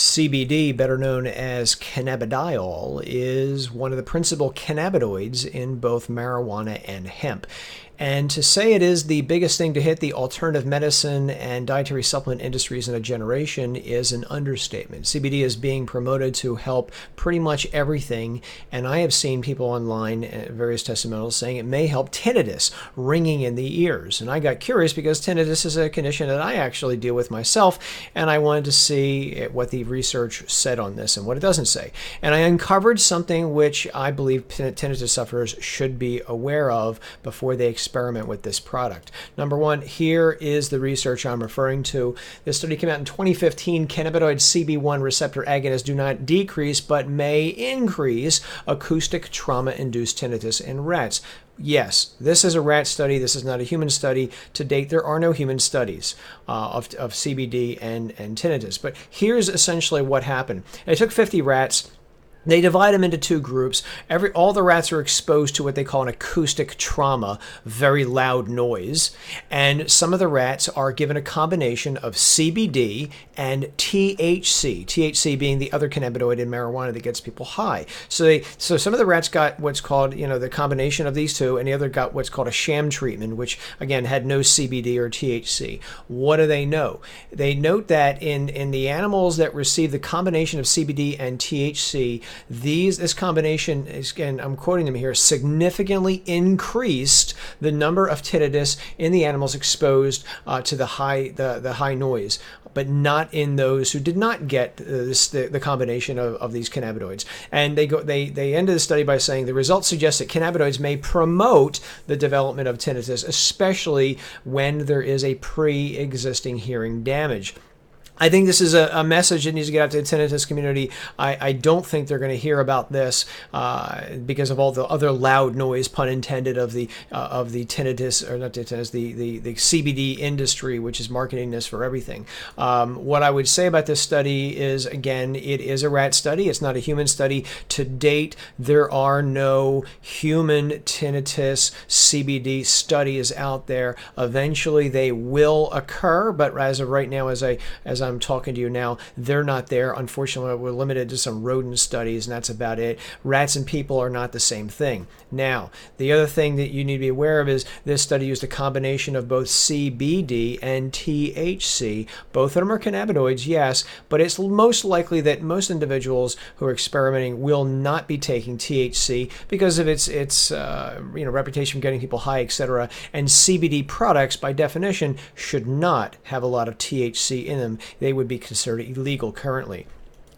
CBD, better known as cannabidiol, is one of the principal cannabinoids in both marijuana and hemp. And to say it is the biggest thing to hit the alternative medicine and dietary supplement industries in a generation is an understatement. CBD is being promoted to help pretty much everything, and I have seen people online, various testimonials, saying it may help tinnitus, ringing in the ears. And I got curious because tinnitus is a condition that I actually deal with myself, and I wanted to see what the research said on this and what it doesn't say. And I uncovered something which I believe tinnitus sufferers should be aware of before they experiment with this product. Number one, here is the research I'm referring to. This study came out in 2015. Cannabinoid CB1 receptor agonists do not decrease but may increase acoustic trauma-induced tinnitus in rats. Yes, this is a rat study. This is not a human study. To date, there are no human studies of CBD and tinnitus. But here's essentially what happened. They took 50 rats. They divide them into two groups. All the rats are exposed to what they call an acoustic trauma, very loud noise. And some of the rats are given a combination of CBD and THC, THC being the other cannabinoid in marijuana that gets people high. So some of the rats got what's called, the combination of these two, and the other got what's called a sham treatment, which again had no CBD or THC. What do they know? They note that in the animals that receive the combination of CBD and THC, this combination is, and I'm quoting them here, significantly increased the number of tinnitus in the animals exposed to the high noise, but not in those who did not get the combination of these cannabinoids. And they ended the study by saying the results suggest that cannabinoids may promote the development of tinnitus, especially when there is a pre-existing hearing damage. I think this is a message that needs to get out to the tinnitus community. I don't think they're going to hear about this because of all the other loud noise, pun intended, of the tinnitus, or not tinnitus, the CBD industry, which is marketing this for everything. What I would say about this study is, again, it is a rat study. It's not a human study. To date, there are no human tinnitus CBD studies out there. Eventually, they will occur, but as of right now, as I'm talking to you now, they're not there. Unfortunately, we're limited to some rodent studies, and that's about it. Rats and people are not the same thing. Now, the other thing that you need to be aware of is this study used a combination of both CBD and THC. Both of them are cannabinoids, yes, but it's most likely that most individuals who are experimenting will not be taking THC because of its reputation for getting people high, etc. And CBD products, by definition, should not have a lot of THC in them. They would be considered illegal currently.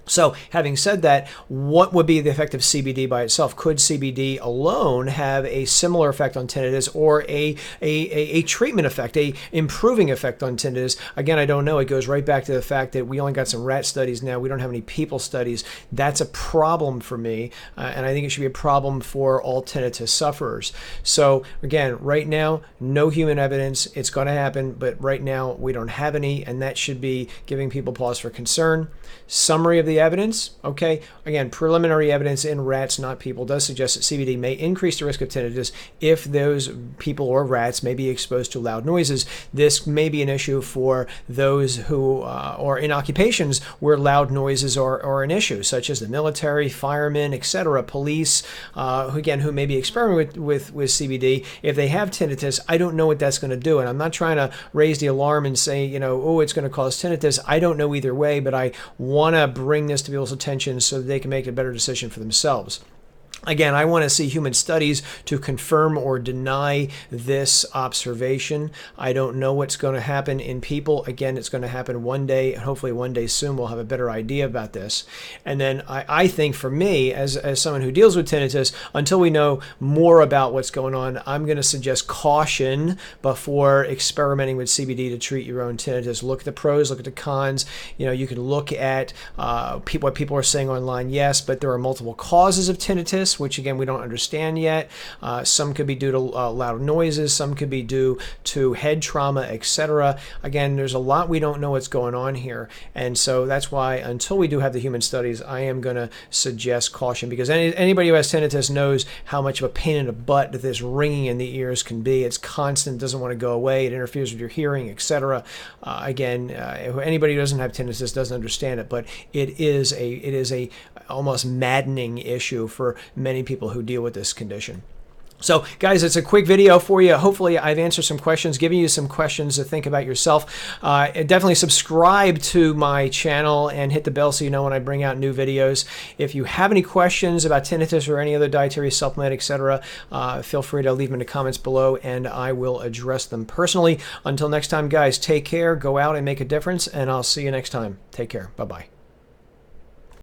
So having said that, what would be the effect of CBD by itself? Could CBD alone have a similar effect on tinnitus, or a treatment effect, a improving effect on tinnitus? Again, I don't know. It goes right back to the fact that we only got some rat studies now. We don't have any people studies. That's a problem for me, and I think it should be a problem for all tinnitus sufferers. So again, right now, no human evidence. It's going to happen, but right now we don't have any, and that should be giving people pause for concern. Summary of the evidence, okay, again, preliminary evidence in rats, not people, does suggest that CBD may increase the risk of tinnitus if those people or rats may be exposed to loud noises. This may be an issue for those who are in occupations where loud noises are an issue, such as the military, firemen, etc., police, who may be experimenting with CBD. If they have tinnitus, I don't know what that's going to do, and I'm not trying to raise the alarm and say, it's going to cause tinnitus. I don't know either way, but I want to bring this to people's attention so that they can make a better decision for themselves. Again, I want to see human studies to confirm or deny this observation. I don't know what's going to happen in people. Again, it's going to happen one day, and hopefully one day soon we'll have a better idea about this. And then I think for me, as someone who deals with tinnitus, until we know more about what's going on, I'm going to suggest caution before experimenting with CBD to treat your own tinnitus. Look at the pros, look at the cons. You can look at what people are saying online, yes, but there are multiple causes of tinnitus. tinnitus, which again we don't understand yet. Some could be due to loud noises, some could be due to head trauma, etc. Again, there's a lot we don't know what's going on here, and so that's why until we do have the human studies, I am going to suggest caution, because anybody who has tinnitus knows how much of a pain in the butt that this ringing in the ears can be. It's constant, doesn't want to go away, it interferes with your hearing, etc. Again, anybody who doesn't have tinnitus doesn't understand it, but it is a almost maddening issue for many people who deal with this condition. So guys, it's a quick video for you. Hopefully I've answered some questions, giving you some questions to think about yourself. Definitely subscribe to my channel and hit the bell so you know when I bring out new videos. If you have any questions about tinnitus or any other dietary supplement, etc., feel free to leave them in the comments below and I will address them personally. Until next time, guys, take care, go out and make a difference, and I'll see you next time. Take care. Bye-bye.